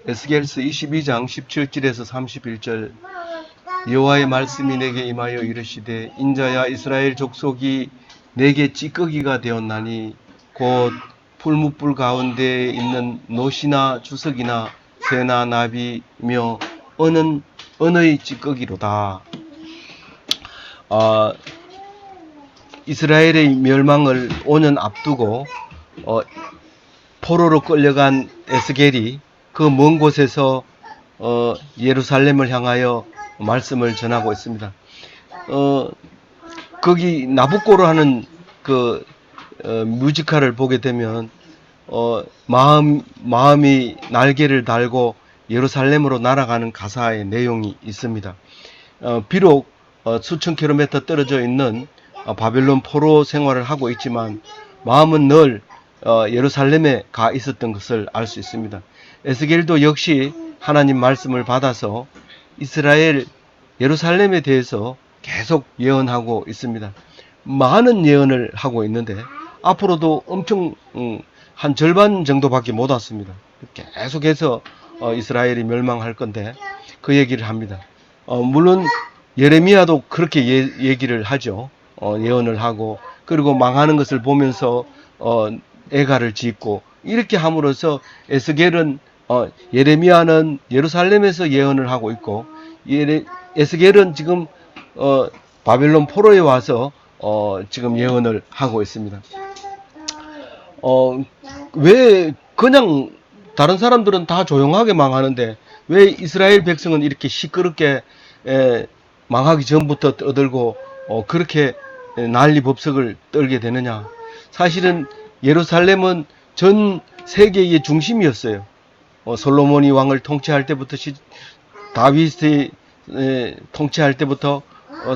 에스겔서 22장 17절에서 31절. 여호와의 말씀이 내게 임하여 이르시되 인자야 이스라엘 족속이 내게 찌꺼기가 되었나니 곧 풀무불 가운데 있는 노시나 주석이나 새나 나비며 언의 찌꺼기로다. 이스라엘의 멸망을 5년 앞두고 포로로 끌려간 에스겔이 그 먼 곳에서 예루살렘을 향하여 말씀을 전하고 있습니다. 거기 나부코로 하는 그 뮤지컬을 보게 되면 마음이 날개를 달고 예루살렘으로 날아가는 가사의 내용이 있습니다. 비록 수천 킬로미터 떨어져 있는 바벨론 포로 생활을 하고 있지만 마음은 늘 예루살렘에 가 있었던 것을 알 수 있습니다. 에스겔도 역시 하나님 말씀을 받아서 이스라엘 예루살렘에 대해서 계속 예언하고 있습니다. 많은 예언을 하고 있는데 앞으로도 엄청 한 절반 정도밖에 못 왔습니다. 계속해서 이스라엘이 멸망할 건데 그 얘기를 합니다. 물론 예레미야도 그렇게 얘기를 하죠. 예언을 하고 그리고 망하는 것을 보면서 애가를 짓고 이렇게 함으로써 에스겔은 예레미야는 예루살렘에서 예언을 하고 있고 에스겔은 지금 바벨론 포로에 와서 지금 예언을 하고 있습니다. 왜 그냥 다른 사람들은 다 조용하게 망하는데 왜 이스라엘 백성은 이렇게 시끄럽게 망하기 전부터 떠들고 그렇게 난리법석을 떨게 되느냐? 사실은 예루살렘은 전 세계의 중심이었어요. 솔로몬이 왕을 통치할 때부터 다윗이 통치할 때부터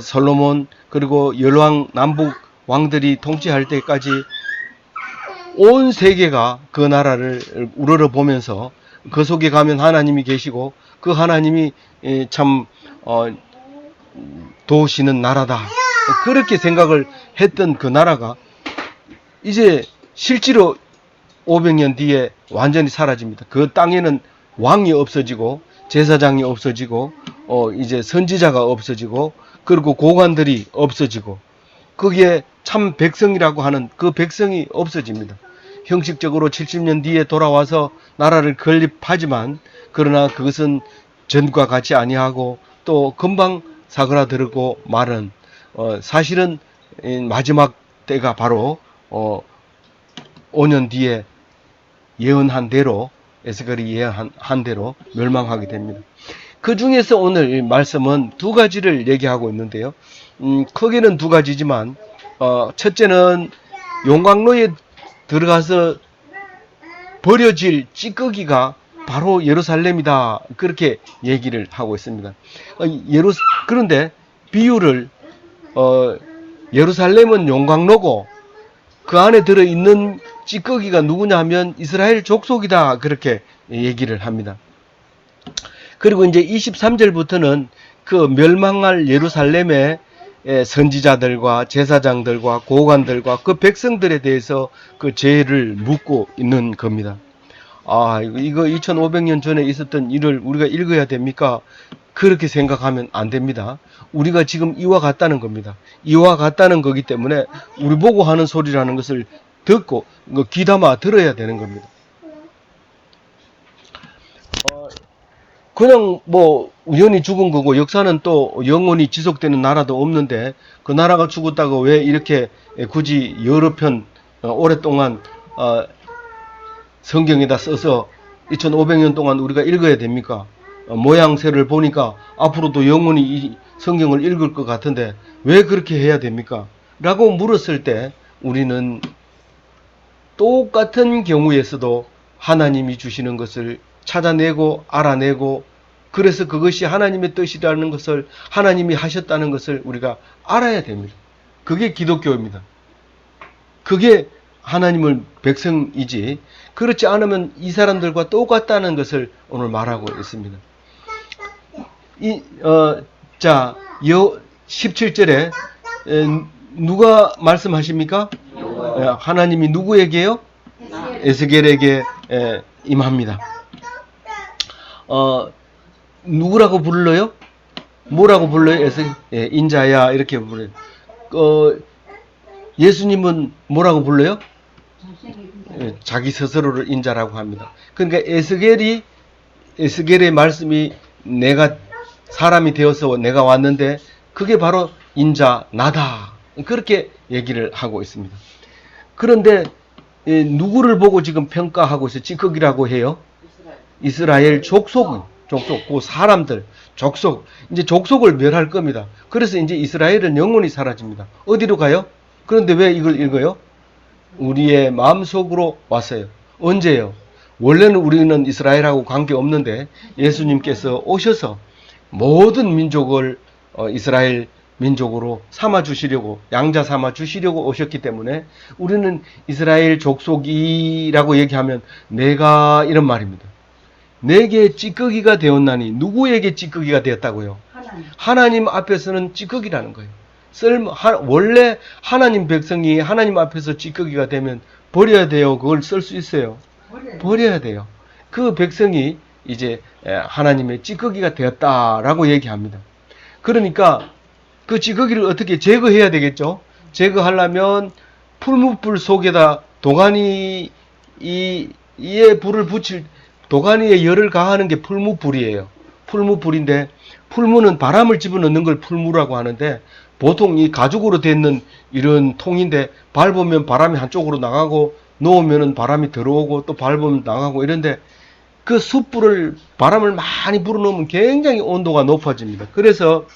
솔로몬 그리고 열왕 남북 왕들이 통치할 때까지 온 세계가 그 나라를 우러러 보면서 그 속에 가면 하나님이 계시고 그 하나님이 참 도우시는 나라다. 그렇게 생각을 했던 그 나라가 이제 실제로 500년 뒤에 완전히 사라집니다. 그 땅에는 왕이 없어지고 제사장이 없어지고 이제 선지자가 없어지고 그리고 고관들이 없어지고 거기에 참 백성이라고 하는 그 백성이 없어집니다. 형식적으로 70년 뒤에 돌아와서 나라를 건립하지만 그러나 그것은 전과 같이 아니하고 또 금방 사그라들고 말은 사실은 마지막 때가 바로 5년 뒤에 예언한 대로 에스겔이 예언한 대로 멸망하게 됩니다. 그 중에서 오늘 말씀은 두 가지를 얘기하고 있는데요. 크게는 두 가지지만 첫째는 용광로에 들어가서 버려질 찌꺼기가 바로 예루살렘이다. 그렇게 얘기를 하고 있습니다. 그런데 비유를 예루살렘은 용광로고 그 안에 들어있는 찌꺼기가 누구냐 하면 이스라엘 족속이다. 그렇게 얘기를 합니다. 그리고 이제 23절부터는 그 멸망할 예루살렘의 선지자들과 제사장들과 고관들과 그 백성들에 대해서 그 죄를 묻고 있는 겁니다. 이거 2500년 전에 있었던 일을 우리가 읽어야 됩니까? 그렇게 생각하면 안 됩니다. 우리가 지금 이와 같다는 겁니다. 이와 같다는 거기 때문에 우리 보고 하는 소리라는 것을 듣고 귀담아 들어야 되는 겁니다. 그냥 뭐 우연히 죽은 거고 역사는 또 영원히 지속되는 나라도 없는데 그 나라가 죽었다고 왜 이렇게 굳이 여러 편 오랫동안 성경에다 써서 2500년 동안 우리가 읽어야 됩니까? 모양새를 보니까 앞으로도 영원히 이 성경을 읽을 것 같은데 왜 그렇게 해야 됩니까? 라고 물었을 때 우리는 똑같은 경우에서도 하나님이 주시는 것을 찾아내고 알아내고 그래서 그것이 하나님의 뜻이라는 것을 하나님이 하셨다는 것을 우리가 알아야 됩니다. 그게 기독교입니다. 그게 하나님을 백성이지 그렇지 않으면 이 사람들과 똑같다는 것을 오늘 말하고 있습니다. 17절에 누가 말씀하십니까? 하나님이 누구에게요? 에스겔에게 임합니다. 누구라고 불러요? 뭐라고 불러요? 인자야 이렇게 불러요. 예수님은 뭐라고 불러요? 자기 스스로를 인자라고 합니다. 그러니까 에스겔의 말씀이 내가 사람이 되어서 내가 왔는데 그게 바로 인자 나다. 그렇게 얘기를 하고 있습니다. 그런데 누구를 보고 지금 평가하고 있어요? 찌꺼기라고 해요? 이스라엘 족속, 그 사람들, 족속. 이제 족속을 멸할 겁니다. 그래서 이제 이스라엘은 영원히 사라집니다. 어디로 가요? 그런데 왜 이걸 읽어요? 우리의 마음속으로 왔어요. 언제요? 원래는 우리는 이스라엘하고 관계없는데 예수님께서 오셔서 모든 민족을 이스라엘 민족으로 삼아주시려고, 양자 삼아주시려고 오셨기 때문에 우리는 이스라엘 족속이라고 얘기하면 내가 이런 말입니다. 내게 찌꺼기가 되었나니 누구에게 찌꺼기가 되었다고요? 하나님 앞에서는 찌꺼기라는 거예요. 원래 하나님 백성이 하나님 앞에서 찌꺼기가 되면 버려야 돼요. 그걸 쓸 수 있어요. 버려야 돼요. 그 백성이 이제 하나님의 찌꺼기가 되었다라고 얘기합니다. 그러니까 그 찌꺼기를 어떻게 제거해야 되겠죠? 제거하려면 풀무불 속에다 도가니에 불을 붙일, 도가니에 열을 가하는 게 풀무불이에요. 풀무불인데 풀무는 바람을 집어넣는 걸 풀무라고 하는데 보통 이 가죽으로 되는 이런 통인데 밟으면 바람이 한쪽으로 나가고 놓으면 바람이 들어오고 또 밟으면 나가고 이런데 그 숯불을 바람을 많이 불어넣으면 굉장히 온도가 높아집니다. 그래서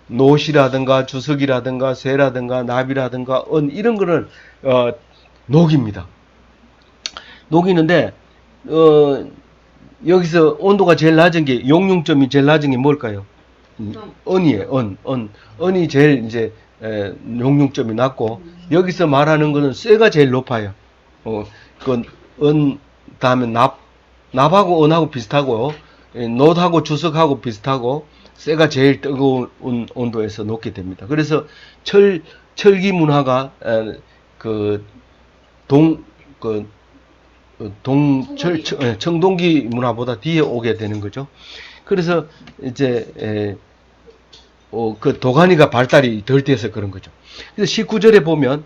노시라든가 주석이라든가 새라든가 나비라든가 이런 거를 녹입니다. 녹이는데 여기서 온도가 제일 낮은 게 용융점이 제일 낮은 게 뭘까요? 언이에요. 언이 제일 이제 용융점이 낮고 여기서 말하는 거는 쇠가 제일 높아요. 다음에 납하고 언하고 비슷하고 놋하고 주석하고 비슷하고 쇠가 제일 뜨거운 온도에서 녹게 됩니다. 그래서 철기 문화가 청동기 문화보다 뒤에 오게 되는 거죠. 그래서 이제 그 도가니가 발달이 덜 돼서 그런 거죠. 그래서 19절에 보면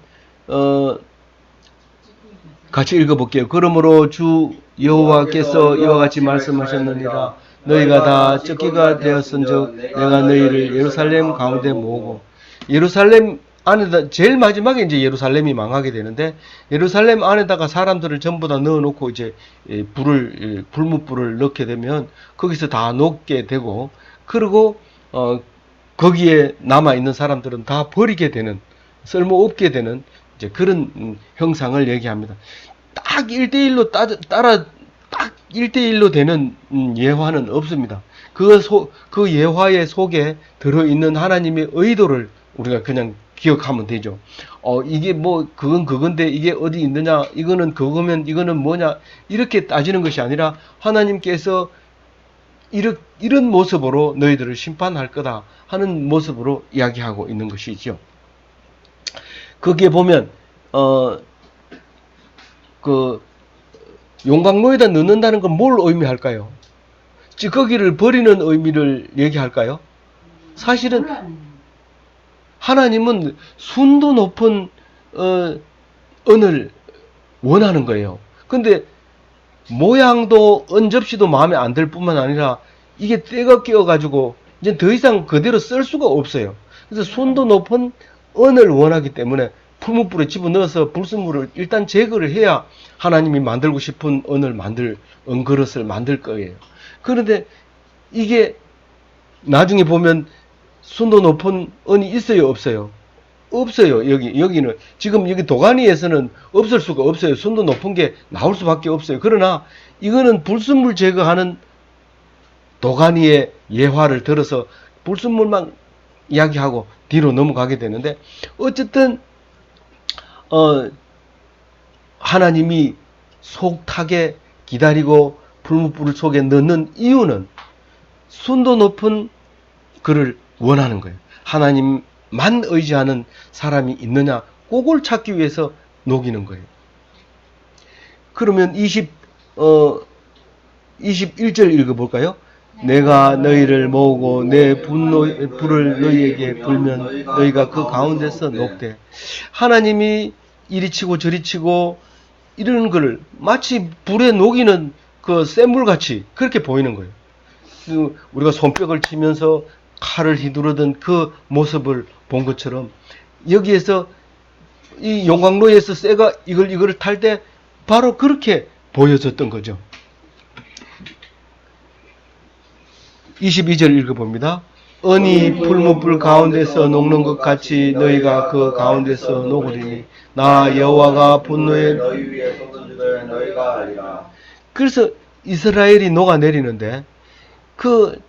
같이 읽어볼게요. 그러므로 주 여호와께서 이와 같이 말씀하셨느니라. 너희가 다 쫓기가 되었은즉 내가 너희를 예루살렘 가운데 모으고, 예루살렘 안에다 제일 마지막에 이제 예루살렘이 망하게 되는데 예루살렘 안에다가 사람들을 전부 다 넣어놓고 이제 풀무불을 넣게 되면 거기서 다 녹게 되고, 그리고 거기에 남아 있는 사람들은 다 버리게 되는, 쓸모없게 되는 이제 그런 형상을 얘기합니다. 딱 1대1로 딱 1대1로 되는 예화는 없습니다. 그 예화의 속에 들어있는 하나님의 의도를 우리가 그냥 기억하면 되죠. 이게 뭐 그건 그건데 이게 어디 있느냐, 이거는 그거면 이거는 뭐냐, 이렇게 따지는 것이 아니라 하나님께서 이런 모습으로 너희들을 심판할 거다 하는 모습으로 이야기하고 있는 것이죠. 거기에 보면 그 용광로에다 넣는다는 건 뭘 의미할까요? 찌꺼기를 버리는 의미를 얘기할까요? 사실은 하나님은 순도 높은 은을 원하는 거예요. 근데 모양도 은접시도 마음에 안 들 뿐만 아니라 이게 때가 끼어가지고 이제 더 이상 그대로 쓸 수가 없어요. 그래서 순도 높은 은을 원하기 때문에 풀무불에 집어넣어서 불순물을 일단 제거를 해야 하나님이 만들고 싶은 은그릇을 만들 거예요. 그런데 이게 나중에 보면 순도 높은 은이 있어요, 없어요? 없어요. 여기는 지금 여기 도가니에서는 없을 수가 없어요. 순도 높은 게 나올 수밖에 없어요. 그러나 이거는 불순물 제거하는 도가니의 예화를 들어서 불순물만 이야기하고 뒤로 넘어가게 되는데, 어쨌든 하나님이 속타게 기다리고 풀무불 속에 넣는 이유는 순도 높은 그를 원하는 거예요. 하나님만 의지하는 사람이 있느냐, 그걸 찾기 위해서 녹이는 거예요. 그러면 21절 읽어볼까요? 내가 너희를 모으고 내 불을 너희에게 불면 너희가 그 가운데서 녹되. 하나님이 이리 치고 저리 치고 이런 걸 마치 불에 녹이는 그 샘물같이 그렇게 보이는 거예요. 우리가 손뼉을 치면서 칼을 휘두르던 그 모습을 본 것처럼 여기에서 이 용광로에서 쇠가 이걸 탈 때 바로 그렇게 보여졌던 거죠. 22절 읽어봅니다. 은이 풀무불 가운데서 녹는 것 같이 너희가 그 가운데서 녹으리니 나 여호와가 분노에 너희 위에 쏟은 줄을 너희가 알리라. 그래서 이스라엘이 녹아내리는데 그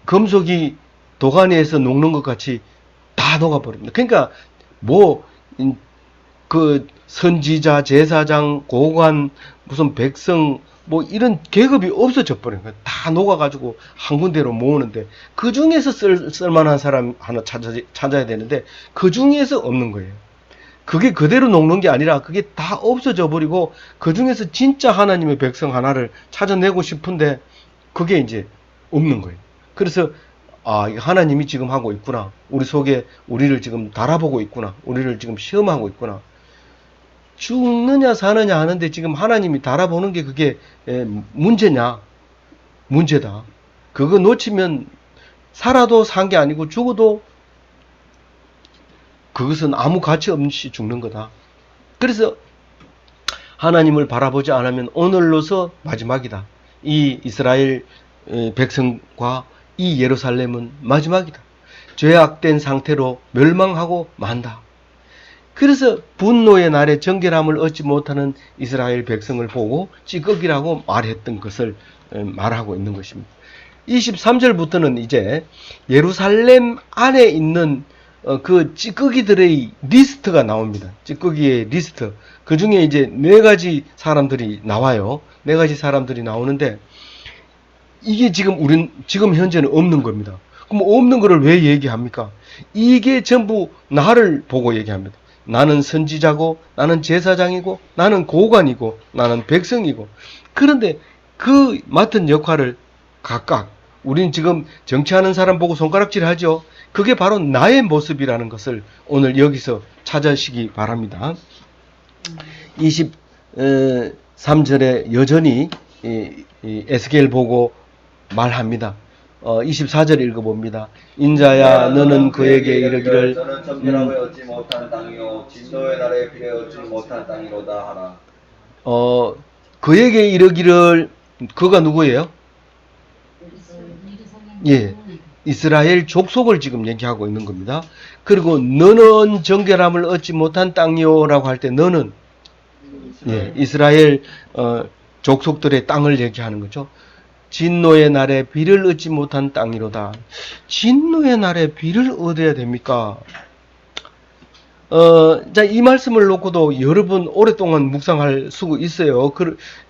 금속이 도가니에서 녹는 것 같이 다 녹아버립니다. 그러니까 그 선지자, 제사장, 고관, 무슨 백성 뭐 이런 계급이 없어져 버린 거예요. 다 녹아가지고 한 군데로 모으는데 그 중에서 쓸만한 사람 하나 찾아야 되는데 그 중에서 없는 거예요. 그게 그대로 녹는 게 아니라 그게 다 없어져 버리고 그 중에서 진짜 하나님의 백성 하나를 찾아내고 싶은데 그게 이제 없는 거예요. 그래서 하나님이 지금 하고 있구나. 우리 속에 우리를 지금 달아보고 있구나. 우리를 지금 시험하고 있구나. 죽느냐 사느냐 하는데 지금 하나님이 달아보는 게 그게 문제냐? 문제다. 그거 놓치면 살아도 산 게 아니고 죽어도 그것은 아무 가치 없이 죽는 거다. 그래서 하나님을 바라보지 않으면 오늘로서 마지막이다. 이 이스라엘 백성과 이 예루살렘은 마지막이다. 죄악된 상태로 멸망하고 만다. 그래서 분노의 날에 정결함을 얻지 못하는 이스라엘 백성을 보고 찌꺼기라고 말했던 것을 말하고 있는 것입니다. 23절부터는 이제 예루살렘 안에 있는 그 찌꺼기들의 리스트가 나옵니다. 찌꺼기의 리스트. 그 중에 이제 4가지 사람들이 나와요. 4가지 사람들이 나오는데 이게 지금 현재는 없는 겁니다. 그럼 없는 거를 왜 얘기합니까? 이게 전부 나를 보고 얘기합니다. 나는 선지자고, 나는 제사장이고, 나는 고관이고, 나는 백성이고. 그런데 그 맡은 역할을 각각, 우린 지금 정치하는 사람 보고 손가락질 하죠. 그게 바로 나의 모습이라는 것을 오늘 여기서 찾으시기 바랍니다. 23절에 여전히 에스겔 보고 말합니다. 24절 읽어봅니다. 인자야 너는 그에게 이르기를 저는 정결함을 얻지 못한 땅이요 진노의 날에 비례 얻지 못한 땅이로다 하라. 그에게 이르기를 그가 누구예요? 예, 이스라엘 족속을 지금 얘기하고 있는 겁니다. 그리고 너는 정결함을 얻지 못한 땅이요라고 할 때 너는 이스라엘 족속들의 땅을 얘기하는 거죠. 진노의 날에 비를 얻지 못한 땅이로다. 진노의 날에 비를 얻어야 됩니까? 자, 이 말씀을 놓고도 여러 번 오랫동안 묵상할 수가 있어요.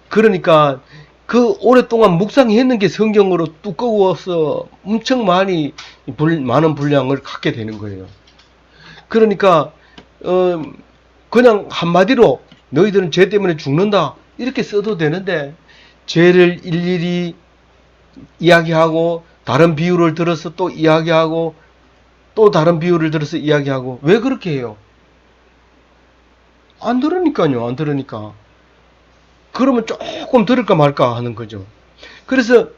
그러니까 그 오랫동안 묵상했는 게 성경으로 두꺼워서 엄청 많은 분량을 갖게 되는 거예요. 그러니까 그냥 한마디로 너희들은 죄 때문에 죽는다 이렇게 써도 되는데 죄를 일일이 이야기하고 다른 비유를 들어서 또 이야기하고 또 다른 비유를 들어서 이야기하고 왜 그렇게 해요? 안 들으니까요. 안 들으니까. 그러면 조금 들을까 말까 하는 거죠. 그래서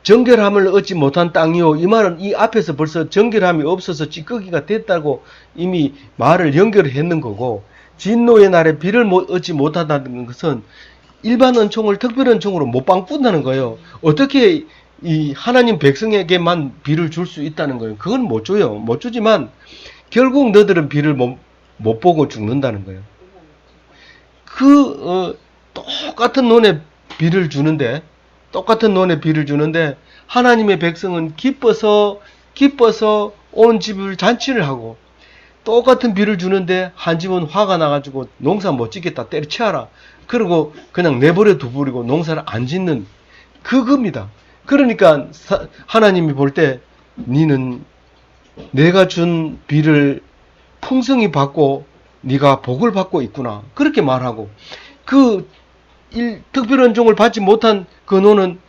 정결함을 얻지 못한 땅이요. 이 말은 이 앞에서 벌써 정결함이 없어서 찌꺼기가 됐다고 이미 말을 연결했는 거고 진노의 날에 비를 얻지 못한다는 것은 일반 은총을 특별 은총으로 못 바꾼다는 거예요. 어떻게 이 하나님 백성에게만 비를 줄 수 있다는 거예요. 그건 못 줘요. 못 주지만 결국 너희들은 비를 못 보고 죽는다는 거예요. 똑같은 논에 비를 주는데 하나님의 백성은 기뻐서 온 집을 잔치를 하고 똑같은 비를 주는데 한 집은 화가 나가지고 농사 못 짓겠다 때려치워라. 그리고 그냥 내버려 두버리고 농사를 안 짓는 그겁니다. 그러니까 하나님이 볼 때 니는 내가 준 비를 풍성히 받고 네가 복을 받고 있구나. 그렇게 말하고 그 특별한 종을 받지 못한 그 노는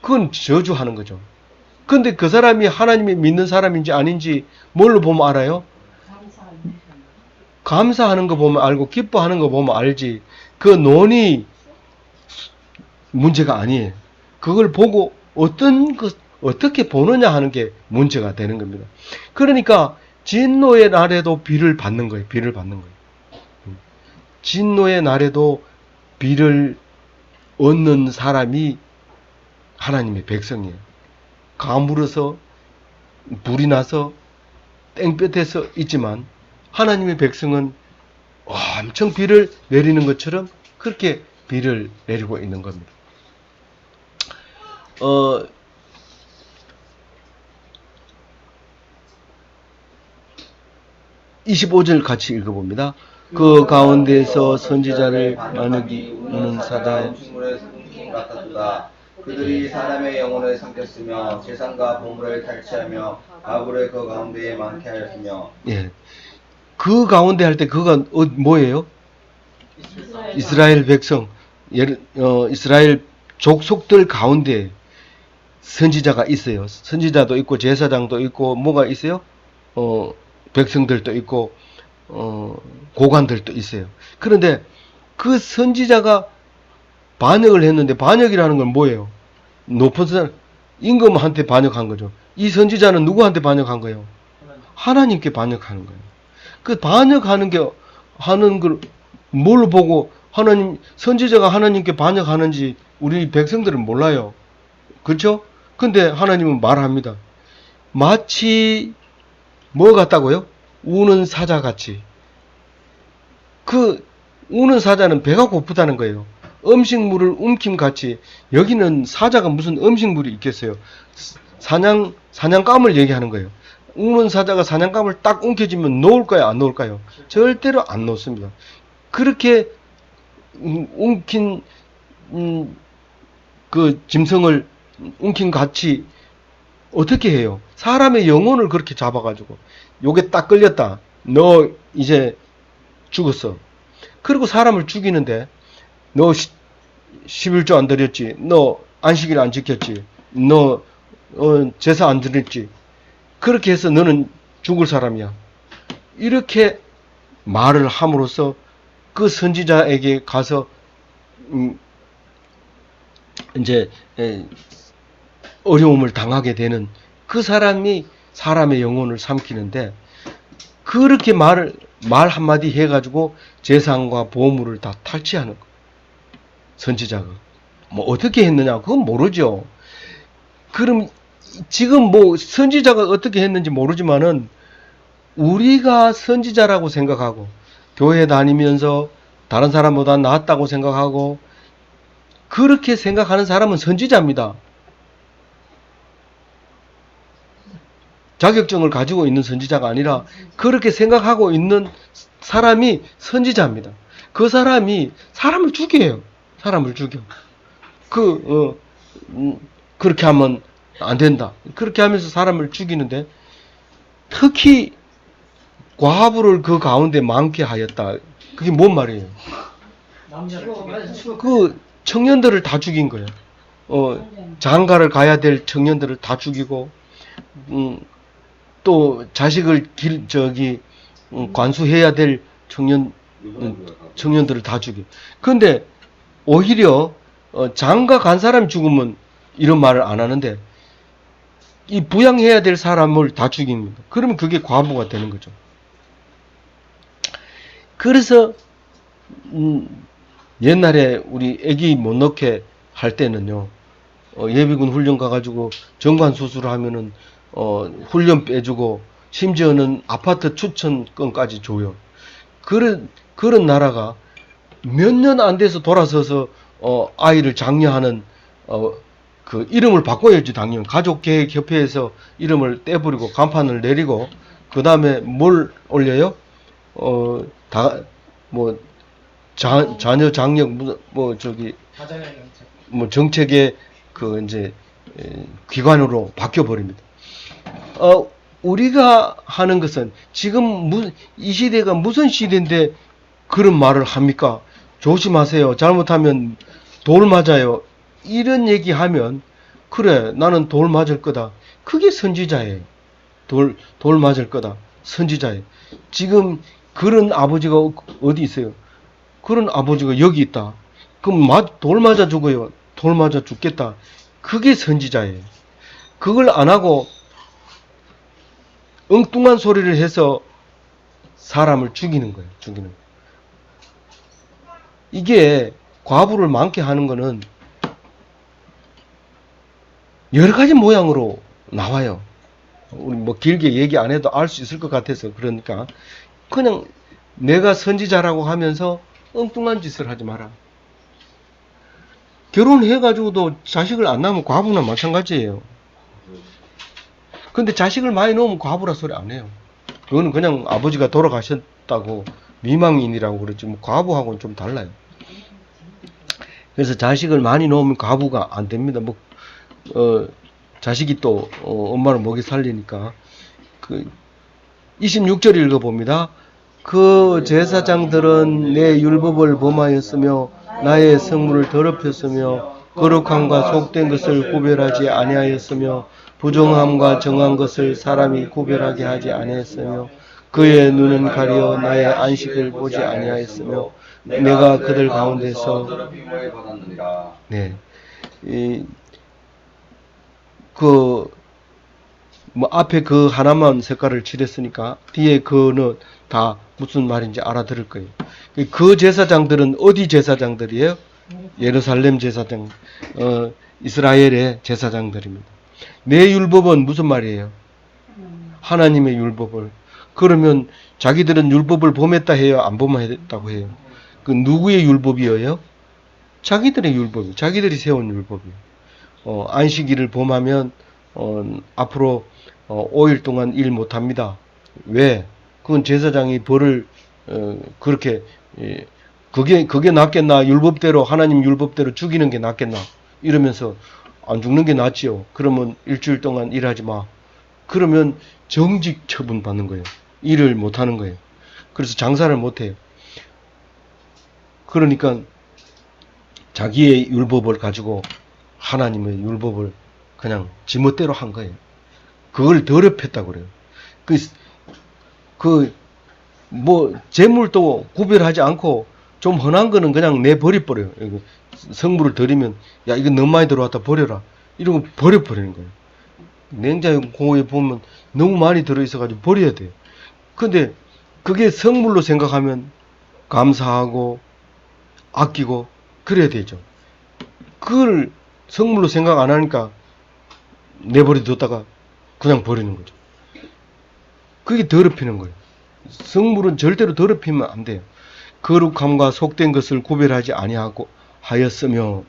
그건 저주하는 거죠. 근데 그 사람이 하나님이 믿는 사람인지 아닌지 뭘로 보면 알아요? 감사하는 거 보면 알고 기뻐하는 거 보면 알지. 그 논이 문제가 아니에요. 그걸 보고 어떻게 보느냐 하는 게 문제가 되는 겁니다. 그러니까 진노의 날에도 비를 받는 거예요. 비를 받는 거예요. 진노의 날에도 비를 얻는 사람이 하나님의 백성이에요. 가물어서 불이 나서 땡볕에서 있지만 하나님의 백성은 엄청 비를 내리는 것처럼 그렇게 비를 내리고 있는 겁니다. 25절 같이 읽어봅니다. 그 가운데에서 선지자를 나누기 우는 사자의 충물의 숨김 같았도다. 그들이 사람의 영혼을 삼켰으며 재산과 보물을 탈취하며 가부를 그 가운데에 많게 하였으며. 예, 그 가운데 할 때 그가 뭐예요? 이스라엘 백성, 이스라엘 족속들 가운데 선지자가 있어요. 선지자도 있고 제사장도 있고 뭐가 있어요? 백성들도 있고 고관들도 있어요. 그런데 그 선지자가 반역을 했는데 반역이라는 건 뭐예요? 높은 사람 임금한테 반역한 거죠. 이 선지자는 누구한테 반역한 거예요? 하나님께 반역하는 거예요. 그 반역하는 게 하는 걸 뭘로 보고 하나님 선지자가 하나님께 반역하는지 우리 백성들은 몰라요. 그렇죠? 근데 하나님은 말합니다. 마치 뭐 같다고요? 우는 사자 같이. 그 우는 사자는 배가 고프다는 거예요. 음식물을 움킴 같이. 여기는 사자가 무슨 음식물이 있겠어요? 사냥감을 얘기하는 거예요. 우는 사자가 사냥감을 딱 움켜쥐면 놓을까요? 안 놓을까요? 절대로 안 놓습니다. 그렇게 움킨 그 짐승을 움킨 같이 어떻게 해요? 사람의 영혼을 그렇게 잡아가지고 요게 딱 걸렸다. 너 이제 죽었어. 그리고 사람을 죽이는데 너 11조 안 드렸지. 너 안식일 안 지켰지. 너 제사 안 드렸지. 그렇게 해서 너는 죽을 사람이야. 이렇게 말을 함으로써 그 선지자에게 가서 이제 어려움을 당하게 되는 그 사람이 사람의 영혼을 삼키는데 그렇게 말 한마디 해가지고 재산과 보물을 다 탈취하는 거. 선지자가. 뭐 어떻게 했느냐 그건 모르죠. 그럼 지금 뭐 선지자가 어떻게 했는지 모르지만은 우리가 선지자라고 생각하고 교회 다니면서 다른 사람보다 낫다고 생각하고 그렇게 생각하는 사람은 선지자입니다. 자격증을 가지고 있는 선지자가 아니라 그렇게 생각하고 있는 사람이 선지자입니다. 그 사람이 사람을 죽여요. 사람을 죽여. 그렇게 하면 안 된다. 그렇게 하면서 사람을 죽이는데 특히 과부를 그 가운데 많게 하였다. 그게 뭔 말이에요? 그 청년들을 다 죽인 거예요. 장가를 가야 될 청년들을 다 죽이고 또 자식을 관수해야 될 청년들을 다 죽여. 그런데 오히려 장가 간 사람이 죽으면 이런 말을 안 하는데 이 부양해야 될 사람을 다 죽입니다. 그러면 그게 과부가 되는 거죠. 그래서 옛날에 우리 애기 못 넣게 할 때는요. 예비군 훈련 가가지고 정관 수술을 하면은 훈련 빼주고 심지어는 아파트 추천권까지 줘요. 그런 나라가 몇 년 안 돼서 돌아서서 아이를 장려하는 그 이름을 바꿔야지 당연. 가족계획협회에서 이름을 떼버리고 간판을 내리고 그 다음에 뭘 올려요? 자녀 장려 정책의 그 이제 기관으로 바뀌어 버립니다. 우리가 하는 것은 지금 이 시대가 무슨 시대인데 그런 말을 합니까? 조심하세요. 잘못하면 돌 맞아요. 이런 얘기하면 그래 나는 돌 맞을 거다. 그게 선지자예요. 돌 맞을 거다. 선지자예요. 지금 그런 아버지가 어디 있어요? 그런 아버지가 여기 있다. 그럼 돌 맞아 죽어요. 돌 맞아 죽겠다. 그게 선지자예요. 그걸 안 하고 엉뚱한 소리를 해서 사람을 죽이는 거예요. 죽이는 거예요. 이게 과부를 많게 하는 거는 여러 가지 모양으로 나와요. 우리 뭐 길게 얘기 안 해도 알 수 있을 것 같아서 그러니까 그냥 내가 선지자라고 하면서 엉뚱한 짓을 하지 마라. 결혼해가지고도 자식을 안 낳으면 과부나 마찬가지예요. 근데 자식을 많이 놓으면 과부라 소리 안 해요. 그거는 그냥 아버지가 돌아가셨다고 미망인이라고 그러지 뭐 과부하고는 좀 달라요. 그래서 자식을 많이 놓으면 과부가 안 됩니다. 자식이 또 엄마를 먹이 살리니까. 26절 읽어봅니다. 그 제사장들은 내 율법을 범하였으며 나의 성물을 더럽혔으며 거룩함과 속된 것을 구별하지 아니하였으며 부정함과 정한 것을 사람이 구별하게 하지 아니하였으며 그의 눈은 가려 나의 안식을 보지 아니하였으며 내가 그들 가운데서 더럽힘을 받았느니라. 네, 앞에 그 하나만 색깔을 칠했으니까 뒤에 그는 다 무슨 말인지 알아들을 거예요. 그 제사장들은 어디 제사장들이에요? 예루살렘 제사장, 이스라엘의 제사장들입니다. 내 율법은 무슨 말이에요? 하나님의 율법을. 그러면 자기들은 율법을 범했다 해요? 안 범했다고 해요? 그 누구의 율법이에요? 자기들의 율법이에요. 자기들이 세운 율법이에요. 안식일을 범하면 앞으로 5일 동안 일 못합니다. 왜? 그건 제사장이 벌을 그렇게 그게 낫겠나? 율법대로 하나님 율법대로 죽이는 게 낫겠나? 이러면서 안 죽는 게 낫지요. 그러면 일주일 동안 일하지 마. 그러면 정직 처분 받는 거예요. 일을 못 하는 거예요. 그래서 장사를 못 해요. 그러니까 자기의 율법을 가지고 하나님의 율법을 그냥 지멋대로 한 거예요. 그걸 더럽혔다고 그래요. 재물도 구별하지 않고 좀 흔한 거는 그냥 내버려버려요. 성물을 드리면, 야, 이거 너무 많이 들어왔다 버려라. 이러고 버려버리는 거예요. 냉장고에 보면 너무 많이 들어있어가지고 버려야 돼요. 근데 그게 성물로 생각하면 감사하고 아끼고 그래야 되죠. 그걸 성물로 생각 안 하니까 내버려 뒀다가 그냥 버리는 거죠. 그게 더럽히는 거예요. 성물은 절대로 더럽히면 안 돼요. 거룩함과 속된 것을 구별하지 아니하고 하였으며,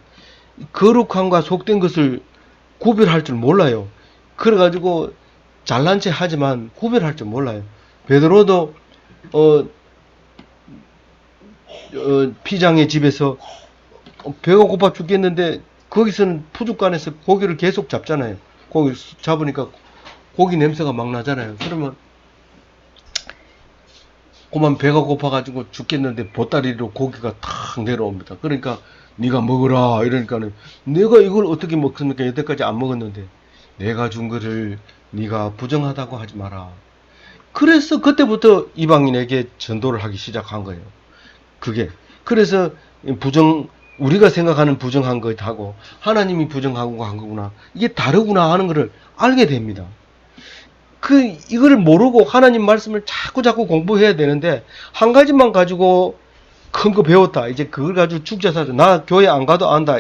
거룩함과 속된 것을 구별할 줄 몰라요. 그래가지고 잘난 체 하지만 구별할 줄 몰라요. 베드로도 피장의 집에서 배가 고파 죽겠는데 거기서는 푸죽간에서 고기를 계속 잡잖아요. 고기 잡으니까 고기 냄새가 막 나잖아요. 그러면 그만 배가 고파가지고 죽겠는데 보따리로 고기가 탁 내려옵니다. 그러니까 네가 먹으라 이러니까는 내가 이걸 어떻게 먹습니까? 여태까지 안 먹었는데 내가 준 거를 네가 부정하다고 하지 마라. 그래서 그때부터 이방인에게 전도를 하기 시작한 거예요. 그래서 우리가 생각하는 부정한 것하고 하나님이 부정하고 한 거구나. 이게 다르구나 하는 것을 알게 됩니다. 이걸 모르고 하나님 말씀을 자꾸 공부해야 되는데, 한 가지만 가지고 큰 거 배웠다. 이제 그걸 가지고 축제 사자. 나 교회 안 가도 안다.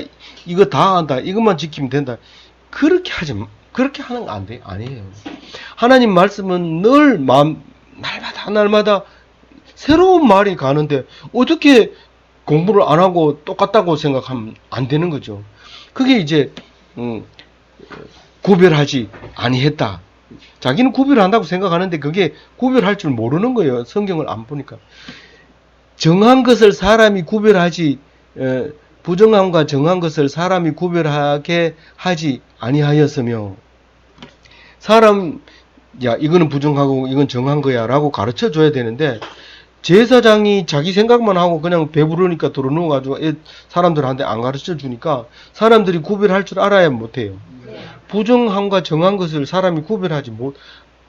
이거 다 안다. 이것만 지키면 된다. 그렇게 하는 거 아니에요. 하나님 말씀은 늘 날마다 새로운 말이 가는데, 어떻게 공부를 안 하고 똑같다고 생각하면 안 되는 거죠. 그게 이제, 구별하지 아니했다. 자기는 구별한다고 생각하는데 그게 구별할 줄 모르는 거예요. 성경을 안 보니까. 정한 것을 사람이 구별하지, 부정함과 정한 것을 사람이 구별하게 하지 아니하였으며, 야, 이거는 부정하고 이건 정한 거야 라고 가르쳐 줘야 되는데, 제사장이 자기 생각만 하고 그냥 배부르니까 들어누워가지고 사람들한테 안 가르쳐 주니까 사람들이 구별할 줄 알아야 못해요. 부정함과 정한 것을 사람이 구별하지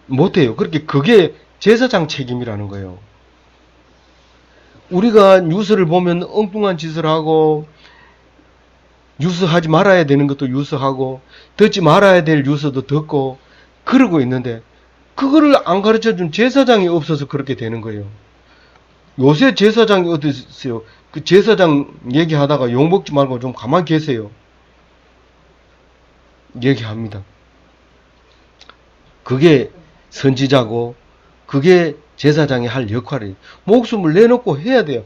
못해요. 그게 제사장 책임이라는 거예요. 우리가 뉴스를 보면 엉뚱한 짓을 하고, 뉴스하지 말아야 되는 것도 뉴스하고, 듣지 말아야 될 뉴스도 듣고 그러고 있는데, 그거를 안 가르쳐 준 제사장이 없어서 그렇게 되는 거예요. 요새 제사장이 어디 있어요? 그 제사장 얘기하다가 욕먹지 말고 좀 가만히 계세요. 얘기합니다. 그게 선지자고, 그게 제사장이 할 역할이에요. 목숨을 내놓고 해야 돼요.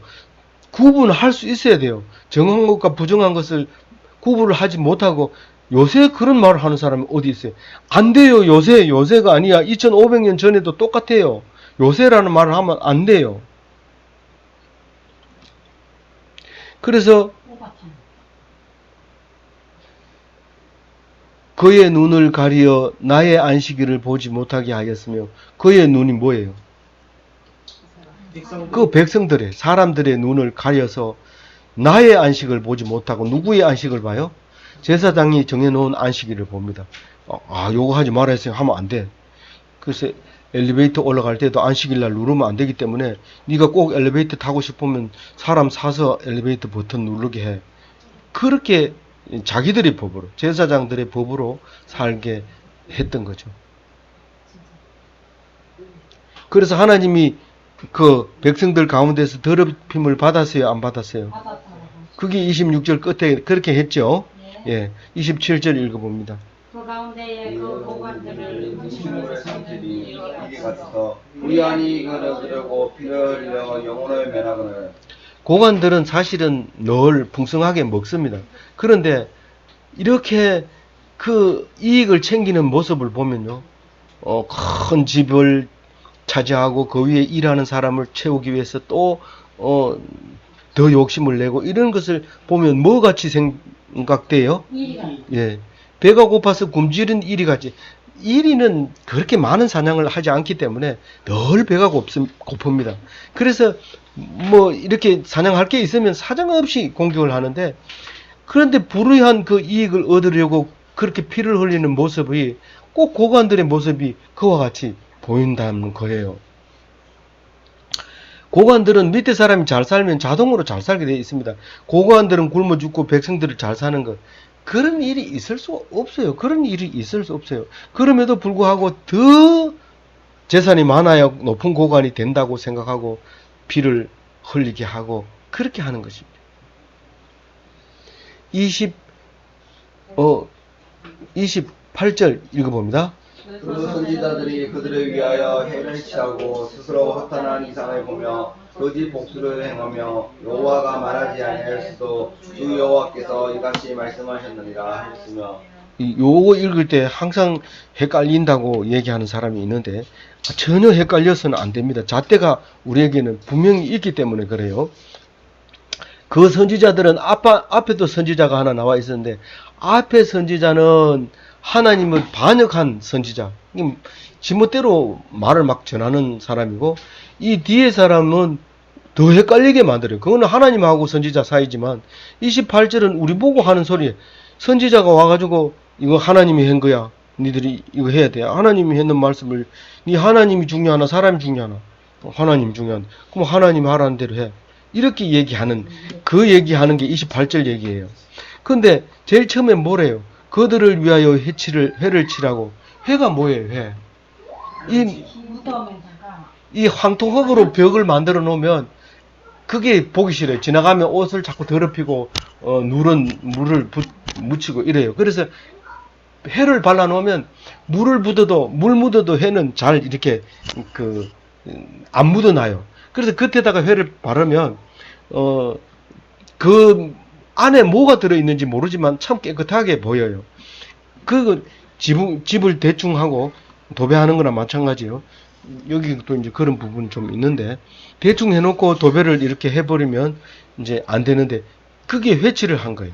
구분을 할 수 있어야 돼요. 정한 것과 부정한 것을 구분을 하지 못하고, 요새 그런 말을 하는 사람이 어디 있어요? 안 돼요. 요새가 아니야. 2500년 전에도 똑같아요. 요새라는 말을 하면 안 돼요. 그래서 그의 눈을 가리어 나의 안식일을 보지 못하게 하였으며, 그의 눈이 뭐예요? 그 백성들의, 사람들의 눈을 가려서 나의 안식을 보지 못하고 누구의 안식을 봐요? 제사장이 정해놓은 안식일을 봅니다. 요거 하지 말아 했으니 하면 안 돼. 그래서 엘리베이터 올라갈 때도 안식일날 누르면 안 되기 때문에, 네가 꼭 엘리베이터 타고 싶으면 사람 사서 엘리베이터 버튼 누르게 해. 그렇게 자기들의 법으로, 제사장들의 법으로 살게 했던 거죠. 그래서 하나님이 그 백성들 가운데서 더럽힘을 받았어요, 안 받았어요? 그게 26절 끝에 그렇게 했죠. 예, 27절 읽어봅니다. 그 가운데에 그 고관들을 음식물의 상질이 이리 같아서 우리아니 이거를 그러고 피를 흘려 영혼을 면하거늘. 고관들은 사실은 늘 풍성하게 먹습니다. 그런데 이렇게 그 이익을 챙기는 모습을 보면요, 큰 집을 차지하고 그 위에 일하는 사람을 채우기 위해서 또 더 욕심을 내고 이런 것을 보면 뭐 같이 생각돼요? 예, 배가 고파서 굶주린 이리 같이. 이리는 그렇게 많은 사냥을 하지 않기 때문에 늘 배가 고픕니다. 그래서 뭐 이렇게 사냥할 게 있으면 사정없이 공격을 하는데, 그런데 불의한 그 이익을 얻으려고 그렇게 피를 흘리는 모습이 꼭 고관들의 모습이 그와 같이 보인다는 거예요. 고관들은 밑에 사람이 잘 살면 자동으로 잘 살게 되어 있습니다. 고관들은 굶어 죽고 백성들을 잘 사는 것, 그런 일이 있을 수 없어요. 그런 일이 있을 수 없어요. 그럼에도 불구하고 더 재산이 많아야 높은 고관이 된다고 생각하고 피를 흘리게 하고 그렇게 하는 것입니다. 28절 읽어봅니다. 그 선지자들이 그들을 위하여 해를 취하고 스스로 허탄한 이상을 보며 거짓 복수를 행하며 여호와가 말하지 아니하였어도 주 여호와께서 이같이 말씀하셨느니라 하였으며. 요거 읽을 때 항상 헷갈린다고 얘기하는 사람이 있는데, 전혀 헷갈려서는 안 됩니다. 잣대가 우리에게는 분명히 있기 때문에 그래요. 그 선지자들은 앞에도 선지자가 하나 나와 있었는데, 앞에 선지자는 하나님을 반역한 선지자, 지멋대로 말을 막 전하는 사람이고, 이 뒤에 사람은 더 헷갈리게 만들어요. 그거는 하나님하고 선지자 사이지만 28절은 우리 보고 하는 소리예요. 선지자가 와가지고 이거 하나님이 한 거야, 니들이 이거 해야 돼. 하나님이 했는 말씀을, 니 하나님이 중요하나 사람이 중요하나? 하나님 중요한. 그럼 하나님 하라는 대로 해. 이렇게 얘기하는, 그 얘기하는 게 28절 얘기예요. 근데 제일 처음에 뭐래요? 그들을 위하여 회를 치라고. 회가 뭐예요? 회. 이 황토흙으로 벽을 만들어 놓으면 그게 보기 싫어요. 지나가면 옷을 자꾸 더럽히고 누런 물을 묻히고 이래요. 그래서 회를 발라 놓으면 물 묻어도 회는 잘 이렇게 안 묻어나요. 그래서 겉에다가 회를 바르면 그 안에 뭐가 들어있는지 모르지만 참 깨끗하게 보여요. 집을 대충 하고 도배하는 거나 마찬가지예요. 여기도 이제 그런 부분이 좀 있는데, 대충 해놓고 도배를 이렇게 해버리면 이제 안 되는데, 그게 회치를 한 거예요.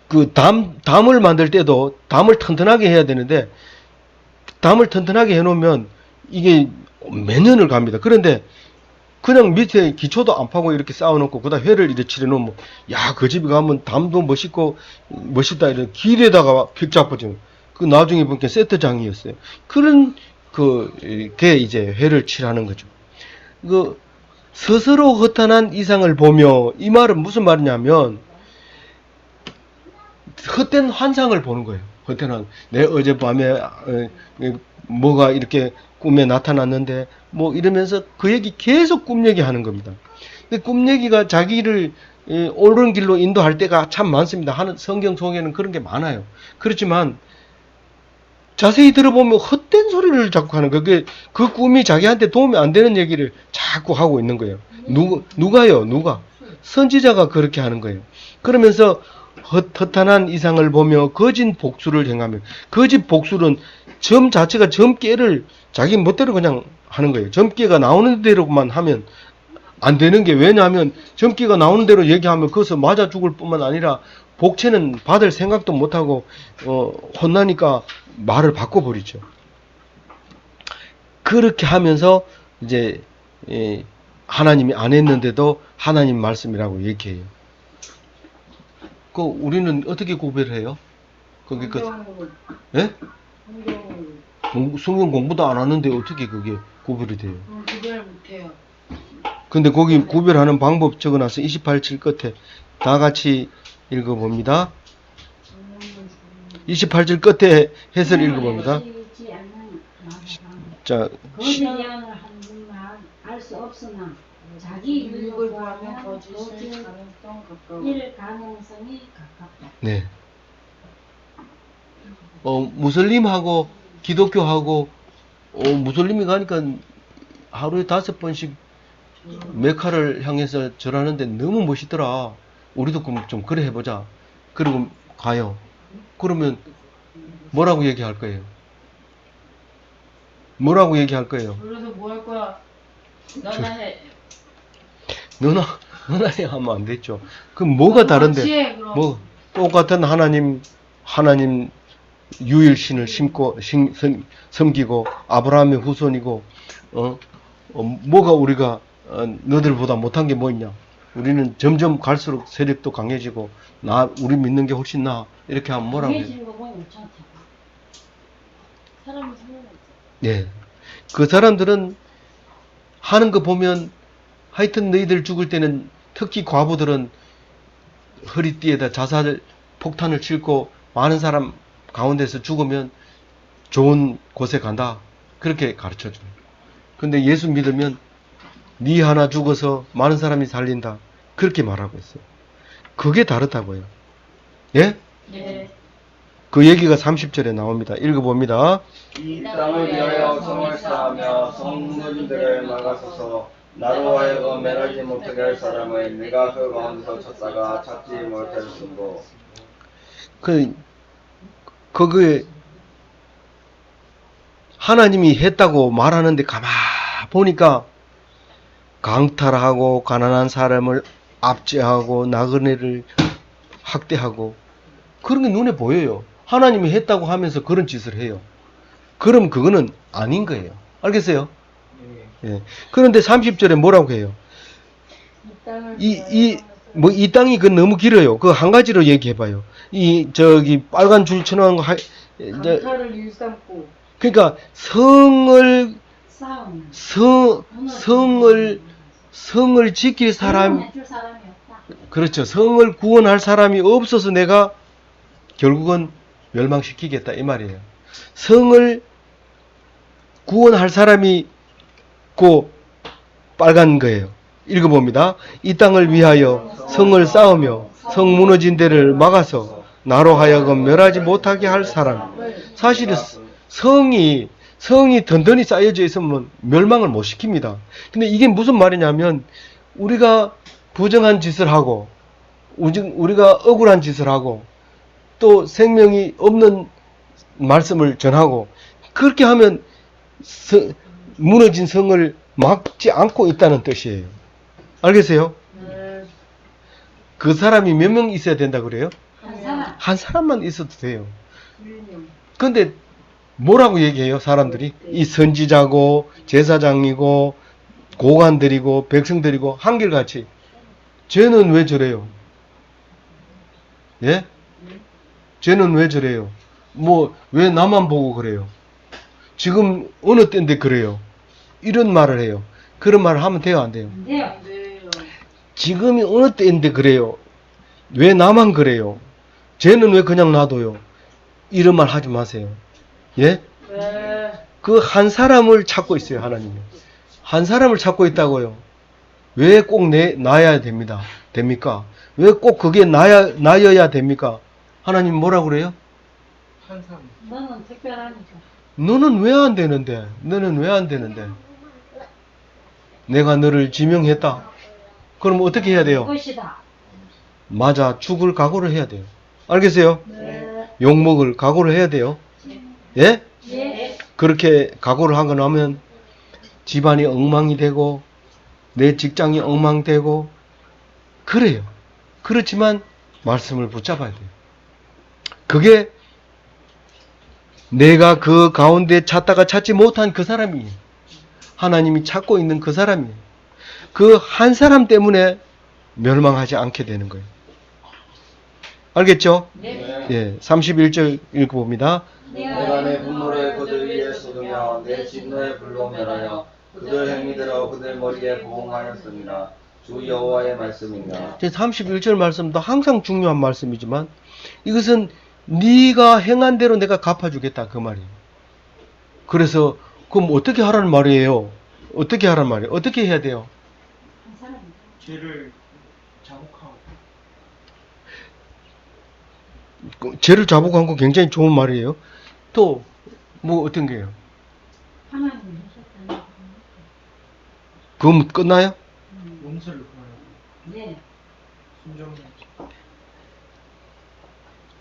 그 담을 만들 때도 담을 튼튼하게 해야 되는데 담을 튼튼하게 해놓으면 이게 몇 년을 갑니다. 그런데 그냥 밑에 기초도 안 파고 이렇게 쌓아놓고 그다음 회를 이렇게 칠해놓으면 야, 그 집에 가면 담도 멋있다 이런 길에다가 픽 잡아지는 그 나중에 보니까 세트장이었어요. 그런 그게 이제 회를 칠하는 거죠. 그 스스로 허탄한 이상을 보며 이 말은 무슨 말이냐면 헛된 환상을 보는 거예요. 헛된 내 어젯밤에 뭐가 이렇게 꿈에 나타났는데 뭐 이러면서 그 얘기 계속 꿈 얘기하는 겁니다. 근데 꿈 얘기가 자기를 옳은 길로 인도할 때가 참 많습니다. 성경 속에는 그런 게 많아요. 그렇지만 자세히 들어보면 헛된 소리를 자꾸 하는 거예요. 그 꿈이 자기한테 도움이 안 되는 얘기를 자꾸 하고 있는 거예요. 누가요? 누가? 선지자가 그렇게 하는 거예요. 그러면서 허탄한 이상을 보며 거짓 복수를 행하며, 거짓 복수는 점 자체가 점괘를 자기 멋대로 그냥 하는 거예요. 점괘가 나오는 대로만 하면 안 되는 게, 왜냐하면 점괘가 나오는 대로 얘기하면 거기서 맞아 죽을 뿐만 아니라 복채는 받을 생각도 못하고 혼나니까 말을 바꿔버리죠. 그렇게 하면서 이제 하나님이 안 했는데도 하나님 말씀이라고 얘기해요. 우리는 어떻게 구별해요? 거기 예? 성경 공부도 안 하는데 어떻게 그게 구별이 돼요? 구별 못해요. 근데 거기 구별하는 방법 적어놨어. 28절 끝에 다 같이 읽어봅니다. 28절 끝에 해설 읽어봅니다. 자, 거짓량을 한 분만 알 수 없으나 자기 이익을 이익을 구하면 구하면 거짓일 거짓일 가능성 가까워. 가능성이 가깝다. 네. 무슬림하고 기독교하고 무슬림이 가니까 하루에 5번씩 메카를 향해서 절하는데 너무 멋있더라. 우리도 좀 그래 해보자. 그리고 가요. 그러면 뭐라고 얘기할 거예요? 뭐라고 얘기할 거예요? 그래서 뭐 할 거야? 너나 해. 너나 해 하면 안 됐죠. 그럼 뭐가 다른데? 같이 해, 그럼. 뭐 똑같은 하나님 유일신을 섬기고 아브라함의 후손이고 뭐가 우리가 너들보다 못한 게 뭐 있냐? 우리는 점점 갈수록 세력도 강해지고 우리 믿는 게 훨씬 나아. 이렇게 하면 뭐라고 해요? 강해지는 거 보면 괜찮다. 사람이 생각했어. 네. 그 사람들은 하는 거 보면 하여튼 너희들 죽을 때는 특히 과부들은 허리띠에다 자살 폭탄을 싣고 많은 사람 가운데서 죽으면 좋은 곳에 간다. 그렇게 가르쳐줘요. 근데 예수 믿으면 네 하나 죽어서 많은 사람이 살린다. 그렇게 말하고 있어요. 그게 다르다고요. 예? 네. 그 얘기가 30절에 나옵니다. 읽어봅니다. 이 땅을 위하여 성을 쌓으며 성문들을 막아서서 나로 하여금 멸하지 못하게 할 사람을 내가 그 가운데서 찾다가 찾지 못하였으므로. 그게 하나님이 했다고 말하는데 가만 보니까 강탈하고 가난한 사람을 압제하고 나그네를 학대하고 그런 게 눈에 보여요. 하나님이 했다고 하면서 그런 짓을 해요. 그럼 그거는 아닌 거예요. 알겠어요? 예. 그런데 30절에 뭐라고 해요? 이 땅이 그 너무 길어요. 그 한 가지로 얘기해봐요. 빨간 줄처럼 강탈을 일삼고. 그러니까 성을 지킬 사람, 해줄 사람이 없다. 그렇죠. 성을 구원할 사람이 없어서 내가 결국은 멸망시키겠다 이 말이에요. 성을 구원할 사람이 그 빨간 거예요. 읽어봅니다. 이 땅을 위하여 성을 쌓으며 성 무너진 데를 막아서 나로 하여금 멸하지 못하게 할 사람. 사실은 성이 든든히 쌓여져 있으면 멸망을 못 시킵니다. 근데 이게 무슨 말이냐면 우리가 부정한 짓을 하고 우리가 억울한 짓을 하고 또 생명이 없는 말씀을 전하고 그렇게 하면 무너진 성을 막지 않고 있다는 뜻이에요. 알겠어요? 그 사람이 몇 명 있어야 된다 그래요? 한 사람. 한 사람만 있어도 돼요. 주인님. 근데 뭐라고 얘기해요, 사람들이? 이 선지자고, 제사장이고, 고관들이고, 백성들이고, 한결같이. 쟤는 왜 저래요? 예? 쟤는 왜 저래요? 뭐, 왜 나만 보고 그래요? 지금 어느 때인데 그래요? 이런 말을 해요. 그런 말을 하면 돼요, 안 돼요? 안 돼요. 안 돼요. 지금이 어느 때인데 그래요? 왜 나만 그래요? 쟤는 왜 그냥 놔둬요? 이런 말 하지 마세요. 예? 네. 그 한 사람을 찾고 있어요, 하나님이. 한 사람을 찾고 있다고요. 왜 꼭 나야 됩니까? 왜 꼭 그게 나여야 됩니까? 하나님 뭐라 그래요? 너는 특별하니까. 너는 왜 안 되는데? 너는 왜 안 되는데? 내가 너를 지명했다. 그럼 어떻게 해야 돼요? 것이다. 맞아, 죽을 각오를 해야 돼요. 알겠어요? 네. 욕먹을 각오를 해야 돼요. 예? 예. 그렇게 각오를 하고 나면 집안이 엉망이 되고 내 직장이 엉망되고 그래요. 그렇지만 말씀을 붙잡아야 돼요. 그게 내가 그 가운데 찾다가 찾지 못한 그 사람이에요. 하나님이 찾고 있는 그 사람이에요. 그 한 사람 때문에 멸망하지 않게 되는 거예요. 알겠죠? 네. 예, 31절 읽어봅니다. 내가 내 분노를 그들 위에 쏟으며 내 진노의 불로 멸하여 그들 행위대로 그들 머리에 보응하였습니다. 주 여호와의 말씀입니다. 31절 말씀도 항상 중요한 말씀이지만 이것은 네가 행한 대로 내가 갚아주겠다 그 말이에요. 그래서 그럼 어떻게 하라는 말이에요? 어떻게 하라는 말이에요? 어떻게 해야 돼요? 한 사람. 죄를 자복하고 죄를 자복한 거 굉장히 좋은 말이에요. 또 뭐 어떤 게요? 하나님 하셨다는. 그럼 끝나요? 용서를 구하고 네. 순종을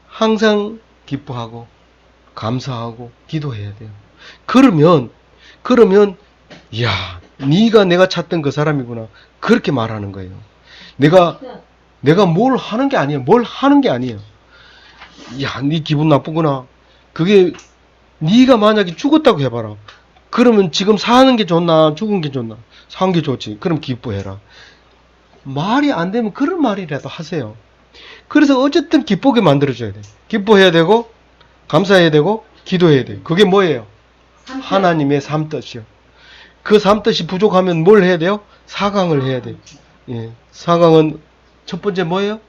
항상 기뻐하고 감사하고 기도해야 돼요. 그러면 야, 네가 내가 찾던 그 사람이구나. 그렇게 말하는 거예요. 내가 뭘 하는 게 아니에요. 뭘 하는 게 아니에요. 야, 네 기분 나쁘구나. 그게 네가 만약에 죽었다고 해봐라. 그러면 지금 사는 게 좋나 죽은 게 좋나? 사는 게 좋지. 그럼 기뻐해라. 말이 안 되면 그런 말이라도 하세요. 그래서 어쨌든 기쁘게 만들어줘야 돼. 기뻐해야 되고 감사해야 되고 기도해야 돼. 그게 뭐예요? 하나님의 삼뜻이요. 그 삼뜻이 부족하면 뭘 해야 돼요? 사강을 해야 돼. 예. 사강은 첫 번째 뭐예요?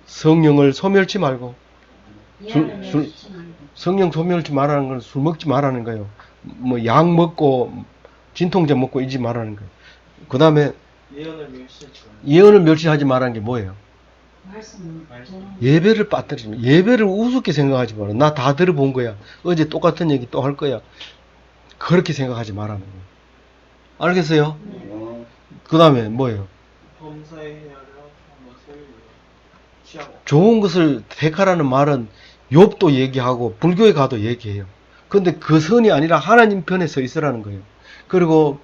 성령을 소멸치 말고. 성령 소멸치 말하는 건 술 먹지 말라는 거예요. 뭐 약 먹고 진통제 먹고 이지 말라는 거예요. 그 다음에 예언을 멸시하지 말고 예언을 멸시하지 말라는 게 뭐예요? 말씀. 예배를 빠뜨리지 마. 예배를 우습게 생각하지 마라. 나 다 들어본 거야. 어제 똑같은 얘기 또 할 거야. 그렇게 생각하지 말라는 거예요. 알겠어요? 그 다음에 뭐예요? 범사에 헤아려 한 것을 취하고 좋은 것을 택하라는 말은 욥도 얘기하고 불교에 가도 얘기해요. 근데 그 선이 아니라 하나님 편에 서 있으라는 거예요. 그리고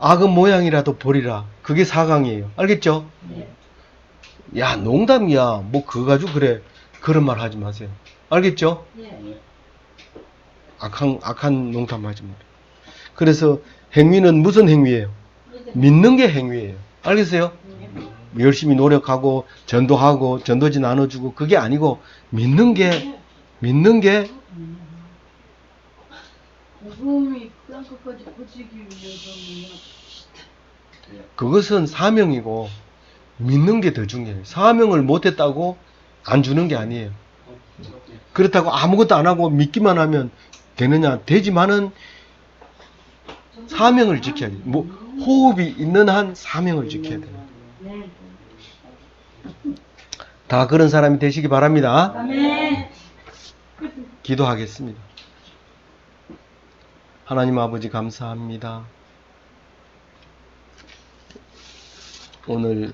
악은 모양이라도 버리라. 그게 사강이에요. 알겠죠? 네. 야, 농담이야. 뭐 그거 가지고 그래. 그런 말 하지 마세요. 알겠죠? 네. 악한 농담 하지 마세요. 그래서 행위는 무슨 행위예요? 믿는 게 행위예요. 알겠어요? 열심히 노력하고 전도하고 전도지 나눠주고 그게 아니고 믿는 게 복음이 땅끝까지 퍼지기 위해서는 그것은 사명이고 믿는 게 더 중요해요. 사명을 못했다고 안 주는 게 아니에요. 그렇다고 아무것도 안 하고 믿기만 하면 되느냐? 되지만은 사명을 지켜야 돼요. 뭐 호흡이 있는 한 사명을 지켜야 돼요. 네. 다 그런 사람이 되시기 바랍니다. 아멘. 기도하겠습니다. 하나님 아버지 감사합니다. 오늘